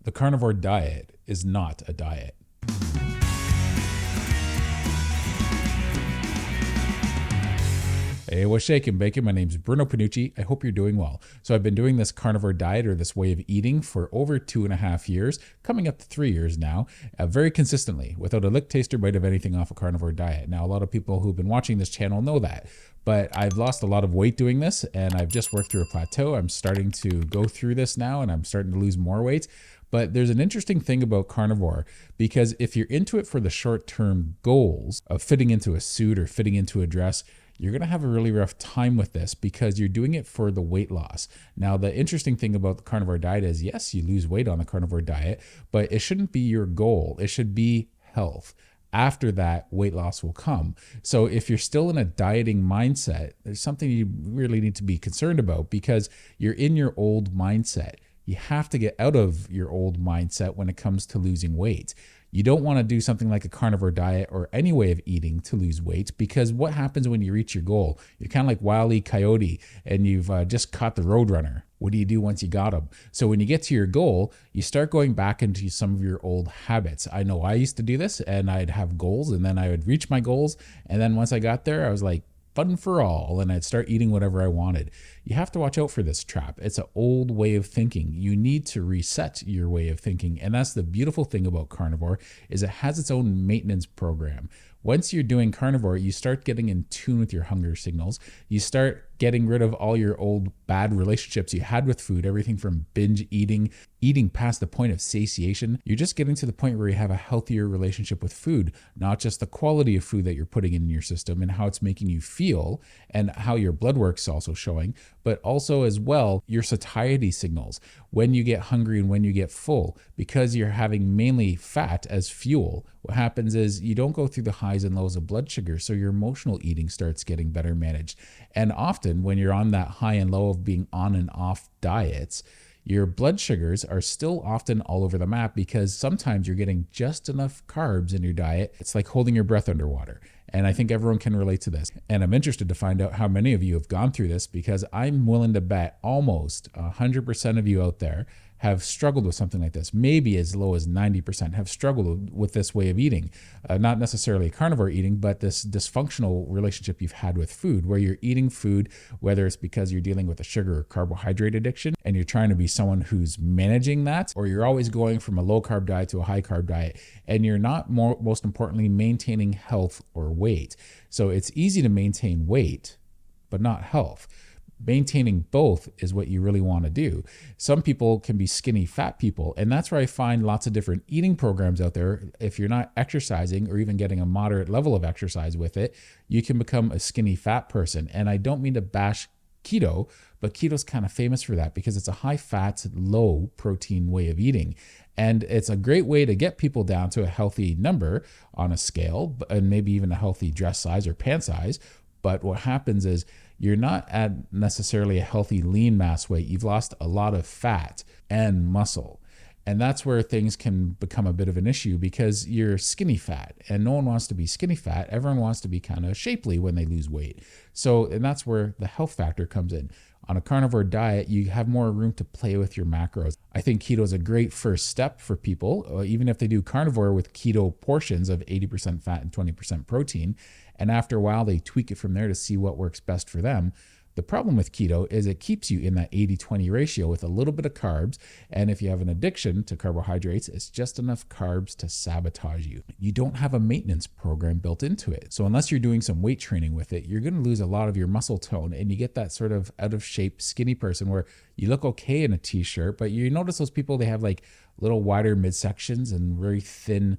The carnivore diet is not a diet. Hey, what's shaking, bacon? My name's Bruno Panucci. I hope you're doing well. So I've been doing this carnivore diet, or this way of eating, for over 2.5 years, coming up to 3 years now, very consistently, without a lick, taste, or bite of anything off a carnivore diet. Now, a lot of people who've been watching this channel know that, but I've lost a lot of weight doing this, and I've just worked through a plateau. I'm starting to go through this now, and I'm starting to lose more weight. But there's an interesting thing about carnivore, because if you're into it for the short-term goals of fitting into a suit or fitting into a dress, you're going to have a really rough time with this, because you're doing it for the weight loss. Now, the interesting thing about the carnivore diet is, yes, you lose weight on the carnivore diet, but it shouldn't be your goal. It should be health. After that, weight loss will come. So if you're still in a dieting mindset, there's something you really need to be concerned about, because you're in your old mindset. You have to get out of your old mindset when it comes to losing weight. You don't want to do something like a carnivore diet or any way of eating to lose weight, because what happens when you reach your goal? You're kind of like Wile E. Coyote, and you've just caught the Roadrunner. What do you do once you got him? So when you get to your goal, you start going back into some of your old habits. I know I used to do this, and I'd have goals, and then I would reach my goals. And then once I got there, I was like, fun for all, and I'd start eating whatever I wanted. You have to watch out for this trap. It's an old way of thinking. You need to reset your way of thinking. And that's the beautiful thing about carnivore, is it has its own maintenance program. Once you're doing carnivore, you start getting in tune with your hunger signals. You start getting rid of all your old bad relationships you had with food, everything from binge eating past the point of satiation. You're just getting to the point where you have a healthier relationship with food, not just the quality of food that you're putting in your system and how it's making you feel and how your blood work's also showing, but also as well, your satiety signals, when you get hungry and when you get full, because you're having mainly fat as fuel. What happens is you don't go through the highs and lows of blood sugar, so your emotional eating starts getting better managed. And often when you're on that high and low of being on and off diets, your blood sugars are still often all over the map, because sometimes you're getting just enough carbs in your diet. It's like holding your breath underwater. And I think everyone can relate to this. And I'm interested to find out how many of you have gone through this, because I'm willing to bet almost 100% of you out there have struggled with something like this. Maybe as low as 90% have struggled with this way of eating. Not necessarily carnivore eating, but this dysfunctional relationship you've had with food, where you're eating food, whether it's because you're dealing with a sugar or carbohydrate addiction, and you're trying to be someone who's managing that, or you're always going from a low carb diet to a high carb diet, and you're not, most importantly, maintaining health or weight. So it's easy to maintain weight, but not health. Maintaining both is what you really want to do. Some people can be skinny fat people, and that's where I find lots of different eating programs out there. If you're not exercising or even getting a moderate level of exercise with it, you can become a skinny fat person. And I don't mean to bash keto, but keto's kind of famous for that, because it's a high fat, low protein way of eating. And it's a great way to get people down to a healthy number on a scale, and maybe even a healthy dress size or pant size. But what happens is you're not at necessarily a healthy lean mass weight. You've lost a lot of fat and muscle. And that's where things can become a bit of an issue, because you're skinny fat, and no one wants to be skinny fat. Everyone wants to be kind of shapely when they lose weight. So, and that's where the health factor comes in. On a carnivore diet, you have more room to play with your macros. I think keto is a great first step for people, even if they do carnivore with keto portions of 80% fat and 20% protein. And after a while, they tweak it from there to see what works best for them. The problem with keto is it keeps you in that 80-20 ratio with a little bit of carbs. And if you have an addiction to carbohydrates, it's just enough carbs to sabotage you. You don't have a maintenance program built into it. So unless you're doing some weight training with it, you're going to lose a lot of your muscle tone, and you get that sort of out of shape skinny person where you look okay in a t-shirt, but you notice those people, they have like little wider midsections and very thin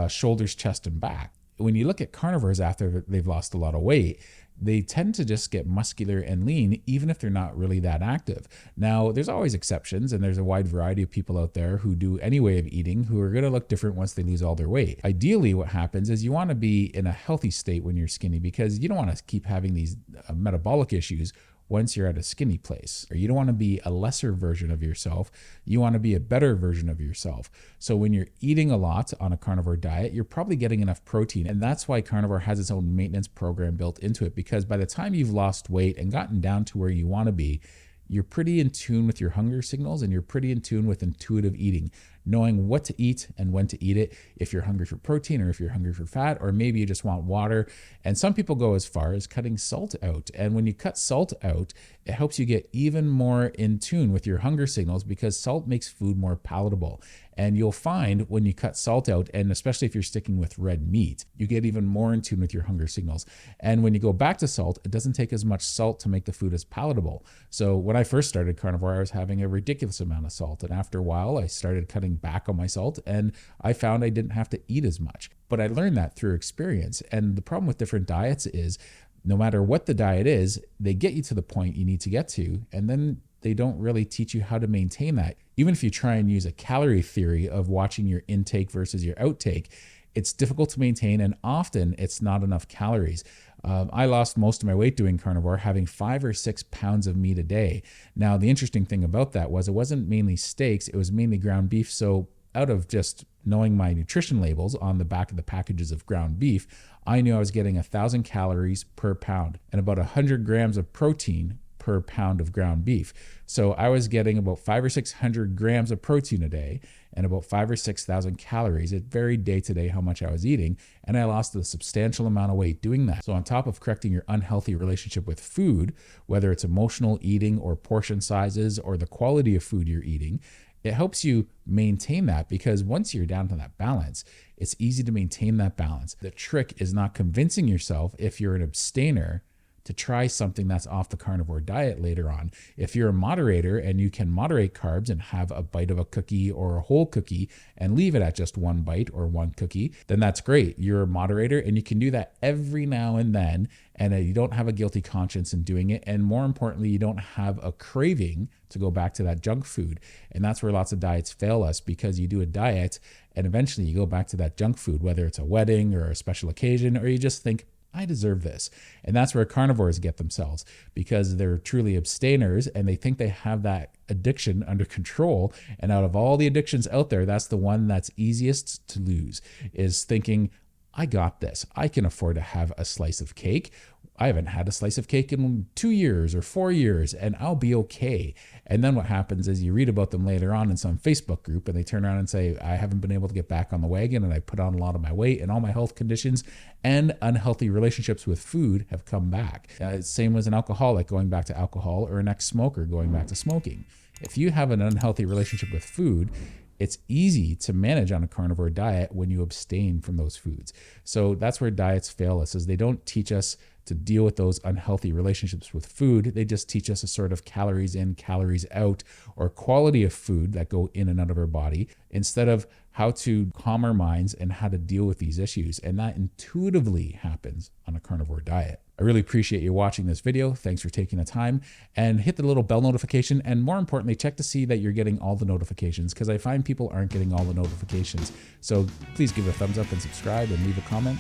shoulders, chest, and back. When you look at carnivores after they've lost a lot of weight, they tend to just get muscular and lean, even if they're not really that active. Now, there's always exceptions, and there's a wide variety of people out there who do any way of eating who are going to look different once they lose all their weight. Ideally, what happens is you want to be in a healthy state when you're skinny, because you don't want to keep having these metabolic issues once you're at a skinny place. Or you don't want to be a lesser version of yourself. You want to be a better version of yourself. So when you're eating a lot on a carnivore diet, you're probably getting enough protein. And that's why carnivore has its own maintenance program built into it, because by the time you've lost weight and gotten down to where you want to be, you're pretty in tune with your hunger signals, and you're pretty in tune with intuitive eating. knowing what to eat and when to eat it, if you're hungry for protein or if you're hungry for fat, or maybe you just want water. And some people go as far as cutting salt out. And when you cut salt out, it helps you get even more in tune with your hunger signals because salt makes food more palatable. And you'll find when you cut salt out, and especially if you're sticking with red meat, you get even more in tune with your hunger signals. And when you go back to salt, it doesn't take as much salt to make the food as palatable. So when I first started carnivore, I was having a ridiculous amount of salt. And after a while, I started cutting back on my salt and I found I didn't have to eat as much. But I learned that through experience. And the problem with different diets is no matter what the diet is, they get you to the point you need to get to, and then they don't really teach you how to maintain that. Even if you try and use a calorie theory of watching your intake versus your outtake, it's difficult to maintain, and often it's not enough calories. I lost most of my weight doing carnivore, having 5 or 6 pounds of meat a day. Now, the interesting thing about that was it wasn't mainly steaks, it was mainly ground beef. So out of just knowing my nutrition labels on the back of the packages of ground beef, I knew I was getting 1,000 calories per pound and about 100 grams of protein per pound of ground beef. So I was getting about 500 or 600 grams of protein a day and about 5,000 or 6,000 calories. It varied day to day how much I was eating, and I lost a substantial amount of weight doing that. So on top of correcting your unhealthy relationship with food, whether it's emotional eating or portion sizes or the quality of food you're eating, it helps you maintain that, because once you're down to that balance, it's easy to maintain that balance. The trick is not convincing yourself, if you're an abstainer, to try something that's off the carnivore diet later on. If you're a moderator and you can moderate carbs and have a bite of a cookie or a whole cookie and leave it at just one bite or one cookie, then that's great. You're a moderator and you can do that every now and then, and you don't have a guilty conscience in doing it. And more importantly, you don't have a craving to go back to that junk food. And that's where lots of diets fail us, because you do a diet and eventually you go back to that junk food, whether it's a wedding or a special occasion, or you just think, I deserve this. And that's where carnivores get themselves, because they're truly abstainers and they think they have that addiction under control. And out of all the addictions out there, that's the one that's easiest to lose, is thinking, I got this. I can afford to have a slice of cake. I haven't had a slice of cake in 2 years or 4 years, and I'll be okay. And then what happens is you read about them later on in some Facebook group, and they turn around and say, I haven't been able to get back on the wagon, and I put on a lot of my weight, and all my health conditions and unhealthy relationships with food have come back. Same as an alcoholic going back to alcohol, or an ex-smoker going back to smoking. If you have an unhealthy relationship with food, it's easy to manage on a carnivore diet when you abstain from those foods. So that's where diets fail us, is they don't teach us to deal with those unhealthy relationships with food. They just teach us a sort of calories in, calories out, or quality of food that go in and out of our body, instead of how to calm our minds and how to deal with these issues. And that intuitively happens on a carnivore diet. I really appreciate you watching this video. Thanks for taking the time, and hit the little bell notification. And more importantly, check to see that you're getting all the notifications, because I find people aren't getting all the notifications. So please give it a thumbs up and subscribe and leave a comment.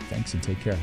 Thanks and take care.